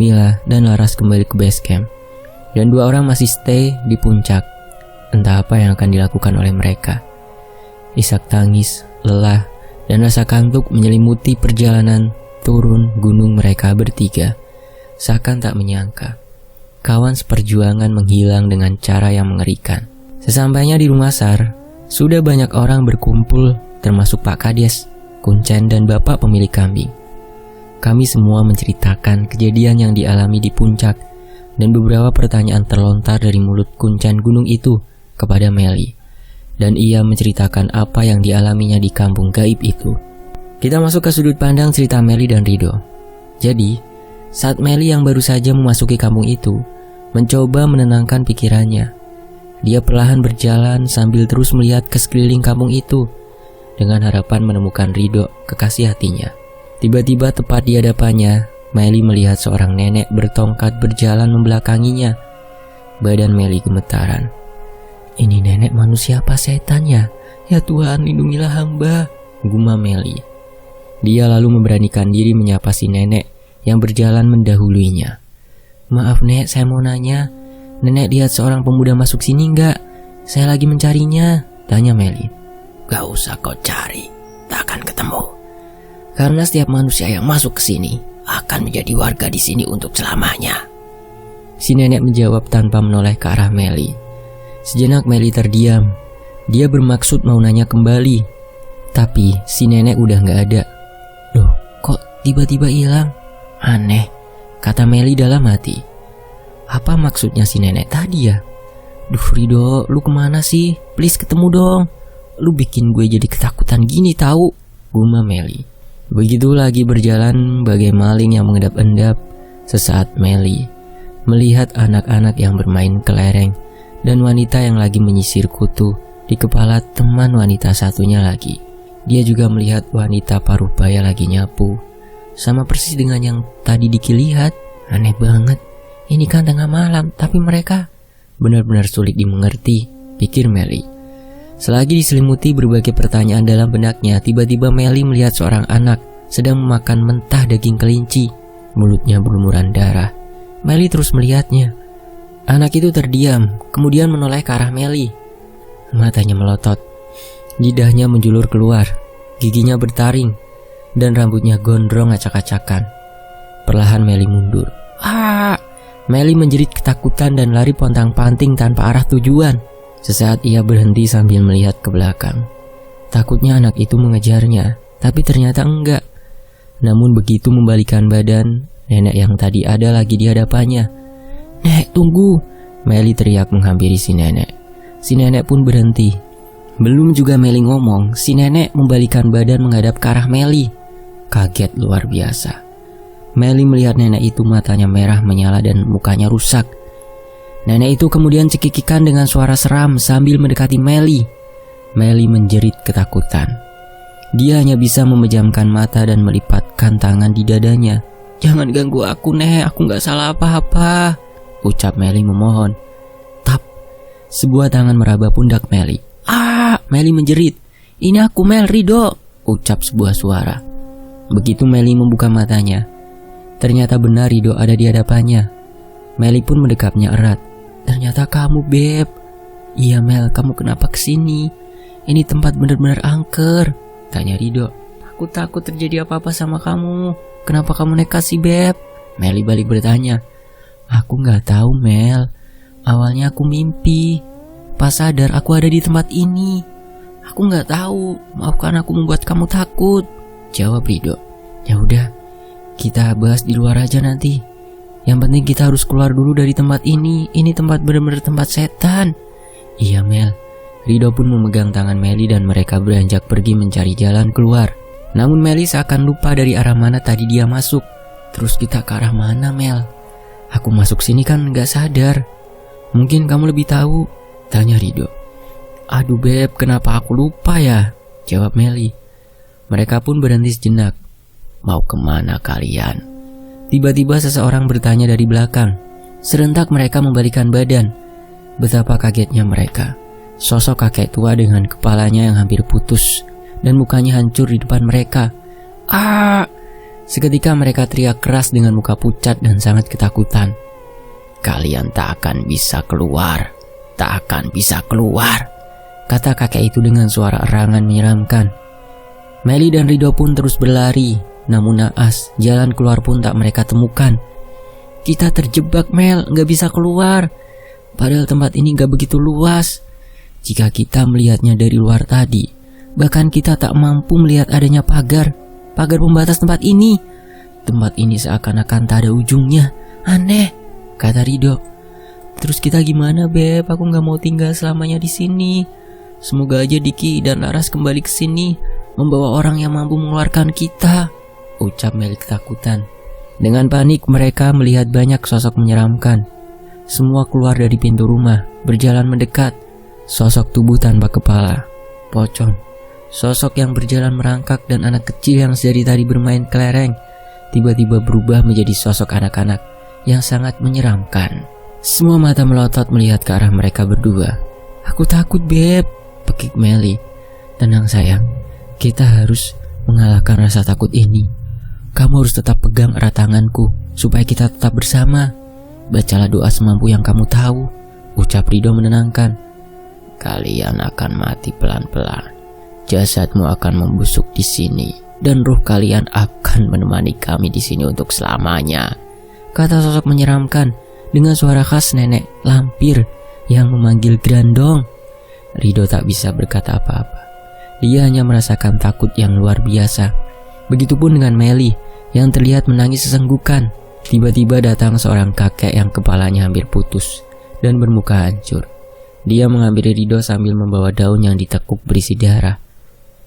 Mila, dan Laras kembali ke base camp. Dan 2 orang masih stay di puncak. Entah apa yang akan dilakukan oleh mereka. Isak tangis, lelah, dan rasa kantuk menyelimuti perjalanan turun gunung mereka bertiga. Seakan tak menyangka, kawan seperjuangan menghilang dengan cara yang mengerikan. Sesampainya di rumah SAR, sudah banyak orang berkumpul, termasuk Pak Kades, Kuncen, dan Bapak pemilik kambing. Kami semua menceritakan kejadian yang dialami di puncak, dan beberapa pertanyaan terlontar dari mulut Kuncen gunung itu kepada Meli. Dan ia menceritakan apa yang dialaminya di kampung gaib itu. Kita masuk ke sudut pandang cerita Meli dan Rido. Jadi, saat Meli yang baru saja memasuki kampung itu mencoba menenangkan pikirannya, dia perlahan berjalan sambil terus melihat ke sekeliling kampung itu dengan harapan menemukan Rido, kekasih hatinya. Tiba-tiba tepat di hadapannya, Meli melihat seorang nenek bertongkat berjalan membelakanginya. Badan Meli gemetaran. Ini nenek manusia apa setan ya? Ya Tuhan, lindungilah hamba, gumam Meli. Dia lalu memberanikan diri menyapa si nenek yang berjalan mendahuluinya. Maaf nek, saya mau nanya, nenek lihat seorang pemuda masuk sini enggak? Saya lagi mencarinya, tanya Meli. Gak usah kau cari, tak akan ketemu. Karena setiap manusia yang masuk ke sini akan menjadi warga di sini untuk selamanya. Si nenek menjawab tanpa menoleh ke arah Meli. Sejenak Meli terdiam. Dia bermaksud mau nanya kembali, tapi si nenek udah gak ada. Loh, kok tiba-tiba hilang? Aneh, kata Meli dalam hati. Apa maksudnya si nenek tadi ya? Duh Rido, lu kemana sih? Please ketemu dong. Lu bikin gue jadi ketakutan gini tahu, gumam Meli. Begitu lagi berjalan bagai maling yang mengendap-endap, sesaat Meli melihat anak-anak yang bermain kelereng dan wanita yang lagi menyisir kutu di kepala teman wanita satunya lagi. Dia juga melihat wanita paruh baya lagi nyapu, sama persis dengan yang tadi Diki lihat. Aneh banget, ini kan tengah malam, tapi mereka benar-benar sulit dimengerti, pikir Meli. Selagi diselimuti berbagai pertanyaan dalam benaknya, tiba-tiba Meli melihat seorang anak sedang memakan mentah daging kelinci. Mulutnya berlumuran darah. Meli terus melihatnya. Anak itu terdiam, kemudian menoleh ke arah Meli. Matanya melotot, lidahnya menjulur keluar, giginya bertaring, dan rambutnya gondrong acak-acakan. Perlahan Meli mundur. Meli menjerit ketakutan dan lari pontang-panting tanpa arah tujuan. Sesaat ia berhenti sambil melihat ke belakang. Takutnya anak itu mengejarnya, tapi ternyata enggak. Namun begitu membalikan badan, nenek yang tadi ada lagi di hadapannya. Nek, tunggu, Meli teriak menghampiri si nenek. Si nenek pun berhenti. Belum juga Meli ngomong, si nenek membalikan badan menghadap ke arah Meli. Kaget luar biasa. Meli melihat nenek itu matanya merah menyala dan mukanya rusak. Nenek itu kemudian cekikikan dengan suara seram sambil mendekati Meli. Meli menjerit ketakutan. Dia hanya bisa memejamkan mata dan melipatkan tangan di dadanya. Jangan ganggu aku, Nek, aku gak salah apa-apa. ucap Meli memohon. Tap, sebuah tangan meraba pundak Meli. Meli menjerit. Ini aku Mel, Rido, ucap sebuah suara. Begitu Meli membuka matanya, ternyata benar Rido ada di hadapannya. Meli pun mendekapnya erat. Ternyata kamu, Beb. Iya Mel, kamu kenapa kesini? Ini tempat benar-benar angker, tanya Rido. Aku takut terjadi apa-apa sama kamu. Kenapa kamu nekat sih, Beb? Meli balik bertanya. Aku gak tahu Mel. Awalnya aku mimpi. Pas sadar aku ada di tempat ini. Aku gak tahu. Maafkan aku membuat kamu takut, jawab Rido. Ya udah, kita bahas di luar aja nanti. Yang penting kita harus keluar dulu dari tempat ini. Ini tempat benar-benar tempat setan. Iya Mel. Rido pun memegang tangan Meli dan mereka beranjak pergi mencari jalan keluar. Namun Meli seakan lupa dari arah mana tadi dia masuk. Terus kita ke arah mana, Mel? Aku masuk sini kan gak sadar. Mungkin kamu lebih tahu, tanya Rido. Aduh Beb, kenapa aku lupa ya? Jawab Meli. Mereka pun berhenti sejenak. Mau kemana kalian? Tiba-tiba seseorang bertanya dari belakang. Serentak mereka membalikkan badan. Betapa kagetnya mereka. Sosok kakek tua dengan kepalanya yang hampir putus dan mukanya hancur di depan mereka. Seketika mereka teriak keras dengan muka pucat dan sangat ketakutan. Kalian tak akan bisa keluar. Tak akan bisa keluar, kata kakek itu dengan suara erangan menyeramkan. Meli dan Rido pun terus berlari. Namun naas, jalan keluar pun tak mereka temukan. Kita terjebak Mel, gak bisa keluar. Padahal tempat ini gak begitu luas. Jika kita melihatnya dari luar tadi, bahkan kita tak mampu melihat adanya pagar pembatas tempat ini. Tempat ini seakan-akan tak ada ujungnya. Aneh, kata Rido. Terus kita gimana Beb? Aku gak mau tinggal selamanya di sini. Semoga aja Diki dan Laras kembali ke sini membawa orang yang mampu mengeluarkan kita, ucap Meli ketakutan. Dengan panik mereka melihat banyak sosok menyeramkan. Semua keluar dari pintu rumah, berjalan mendekat. Sosok tubuh tanpa kepala, pocong. Sosok yang berjalan merangkak dan anak kecil yang dari tadi bermain kelereng tiba-tiba berubah menjadi sosok anak-anak yang sangat menyeramkan. Semua mata melotot melihat ke arah mereka berdua. Aku takut Beb, pekik Meli. Tenang sayang, kita harus mengalahkan rasa takut ini. Kamu harus tetap pegang erat tanganku supaya kita tetap bersama. Bacalah doa semampu yang kamu tahu, ucap Rido menenangkan. Kalian akan mati pelan-pelan. Jasadmu akan membusuk di sini dan ruh kalian akan menemani kami di sini untuk selamanya, kata sosok menyeramkan dengan suara khas nenek lampir yang memanggil Grandong. Rido tak bisa berkata apa-apa. Dia hanya merasakan takut yang luar biasa. Begitupun dengan Meli yang terlihat menangis sesenggukan. Tiba-tiba datang seorang kakek yang kepalanya hampir putus dan bermuka hancur. Dia mengambil Rido sambil membawa daun yang ditekuk berisi darah.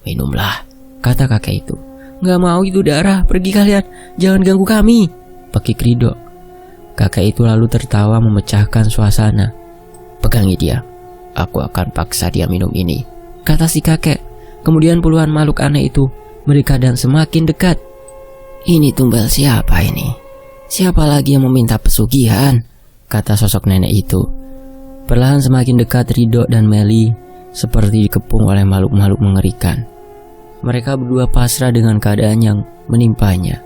Minumlah, kata kakek itu. Gak mau itu darah, pergi kalian, jangan ganggu kami, pekik Rido. Kakek itu lalu tertawa memecahkan suasana. Pegangi dia, aku akan paksa dia minum ini, kata si kakek. Kemudian puluhan makhluk aneh itu mendekat dan semakin dekat. Ini tumbal siapa ini? Siapa lagi yang meminta pesugihan? Kata sosok nenek itu. Perlahan semakin dekat Rido dan Meli seperti dikepung oleh makhluk-makhluk mengerikan. Mereka berdua pasrah dengan keadaan yang menimpanya.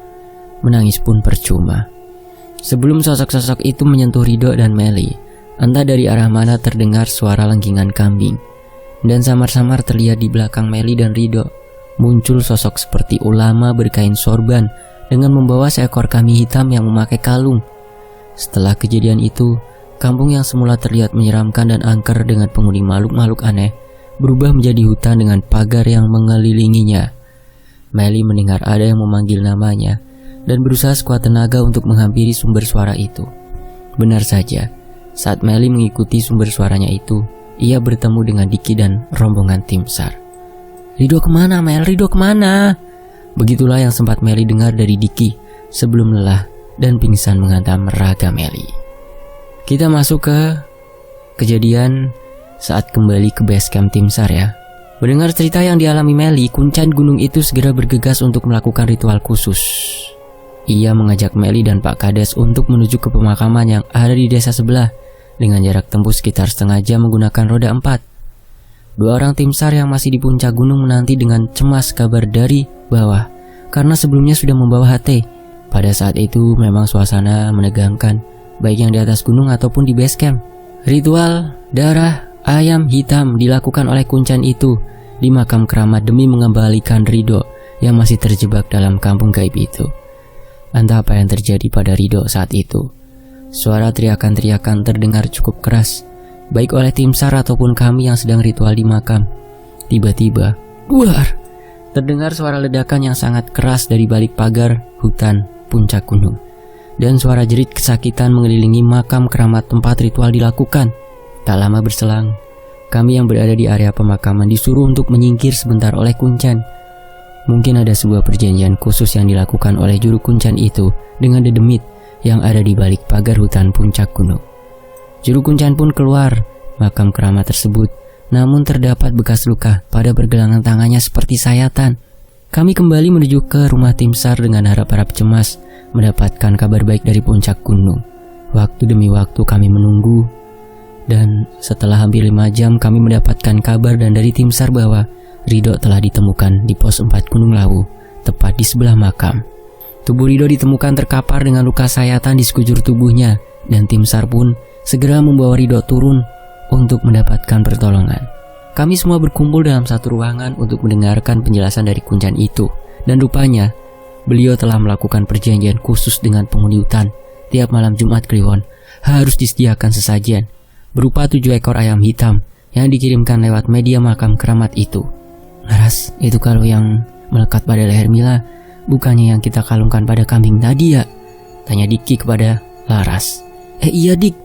Menangis pun percuma. Sebelum sosok-sosok itu menyentuh Rido dan Meli, entah dari arah mana terdengar suara lengkingan kambing. Dan samar-samar terlihat di belakang Meli dan Rido muncul sosok seperti ulama berkain sorban dengan membawa seekor kambing hitam yang memakai kalung. Setelah kejadian itu, kampung yang semula terlihat menyeramkan dan angker dengan penghuni makhluk-makhluk aneh berubah menjadi hutan dengan pagar yang mengelilinginya. Meli mendengar ada yang memanggil namanya dan berusaha sekuat tenaga untuk menghampiri sumber suara itu. Benar saja, saat Meli mengikuti sumber suaranya itu, ia bertemu dengan Diki dan rombongan tim SAR. Rido kemana Mel? Rido kemana? Begitulah yang sempat Meli dengar dari Diki sebelum lelah dan pingsan menghantam raga Meli. Kita masuk ke kejadian saat kembali ke base camp tim SAR ya. Mendengar cerita yang dialami Meli, Kuncan gunung itu segera bergegas untuk melakukan ritual khusus. ia mengajak Meli dan Pak Kades untuk menuju ke pemakaman yang ada di desa sebelah dengan jarak tempuh sekitar setengah jam menggunakan roda 4. 2 orang tim SAR yang masih di puncak gunung menanti dengan cemas kabar dari bawah karena sebelumnya sudah membawa HT. Pada saat itu memang suasana menegangkan, baik yang di atas gunung ataupun di base camp. Ritual darah ayam hitam dilakukan oleh Kuncen itu di makam keramat demi mengembalikan Ridho yang masih terjebak dalam kampung gaib itu. Entah apa yang terjadi pada Ridho saat itu. Suara teriakan-teriakan terdengar cukup keras, baik oleh tim SAR ataupun kami yang sedang ritual di makam. Tiba-tiba, duar! Terdengar suara ledakan yang sangat keras dari balik pagar hutan puncak gunung. Dan suara jerit kesakitan mengelilingi makam keramat tempat ritual dilakukan. Tak lama berselang, kami yang berada di area pemakaman disuruh untuk menyingkir sebentar oleh Kuncen. Mungkin ada sebuah perjanjian khusus yang dilakukan oleh juru Kuncen itu dengan dedemit yang ada di balik pagar hutan puncak gunung. Juru Kuncen pun keluar makam keramat tersebut, namun terdapat bekas luka pada pergelangan tangannya seperti sayatan. Kami kembali menuju ke rumah tim SAR dengan harap-harap cemas mendapatkan kabar baik dari puncak gunung. Waktu demi waktu kami menunggu, dan setelah hampir 5 jam kami mendapatkan kabar dan dari tim SAR bahwa Ridho telah ditemukan di pos 4 Gunung Lawu, tepat di sebelah makam. Tubuh Ridho ditemukan terkapar dengan luka sayatan di sekujur tubuhnya, dan tim SAR pun segera membawa Ridho turun untuk mendapatkan pertolongan. Kami semua berkumpul dalam satu ruangan untuk mendengarkan penjelasan dari Kuncen itu, dan rupanya beliau telah melakukan perjanjian khusus dengan penghuni hutan. Tiap malam Jumat Kliwon harus disediakan sesajian berupa 7 ekor ayam hitam yang dikirimkan lewat media makam keramat itu. Laras, itu kalau yang melekat pada leher Mila, bukannya yang kita kalungkan pada kambing tadi ya? Tanya Diki kepada Laras. Iya Dik,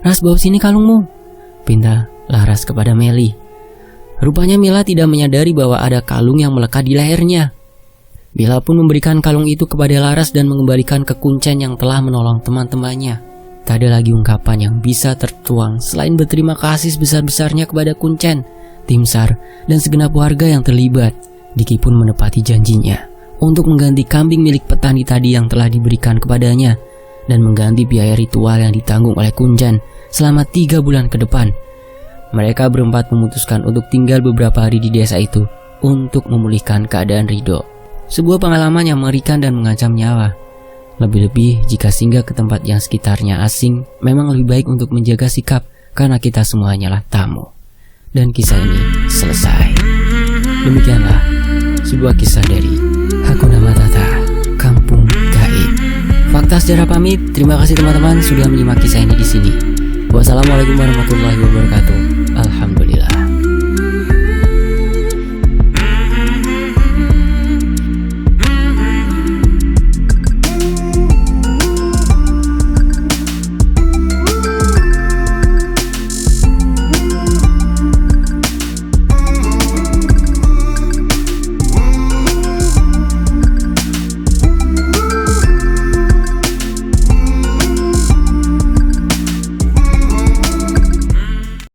Ras bawa sini kalungmu, pinta Laras kepada Meli. Rupanya Mila tidak menyadari bahwa ada kalung yang melekat di lehernya. Mila pun memberikan kalung itu kepada Laras dan mengembalikan ke Kuncen yang telah menolong teman-temannya. Tak ada lagi ungkapan yang bisa tertuang selain berterima kasih sebesar-besarnya kepada Kuncen, tim SAR, dan segenap warga yang terlibat. Diki pun menepati janjinya untuk mengganti kambing milik petani tadi yang telah diberikan kepadanya dan mengganti biaya ritual yang ditanggung oleh Kuncen selama 3 bulan ke depan. Mereka berempat memutuskan untuk tinggal beberapa hari di desa itu untuk memulihkan keadaan Ridho. Sebuah pengalaman yang mengerikan dan mengancam nyawa. Lebih-lebih jika singgah ke tempat yang sekitarnya asing, memang lebih baik untuk menjaga sikap karena kita semua hanyalah tamu. Dan kisah ini selesai. Demikianlah sebuah kisah dari Hakuna Matata, Kampung Gaib. Fakta sejarah pamit. Terima kasih teman-teman sudah menyimak kisah ini di sini. Wassalamualaikum warahmatullahi wabarakatuh.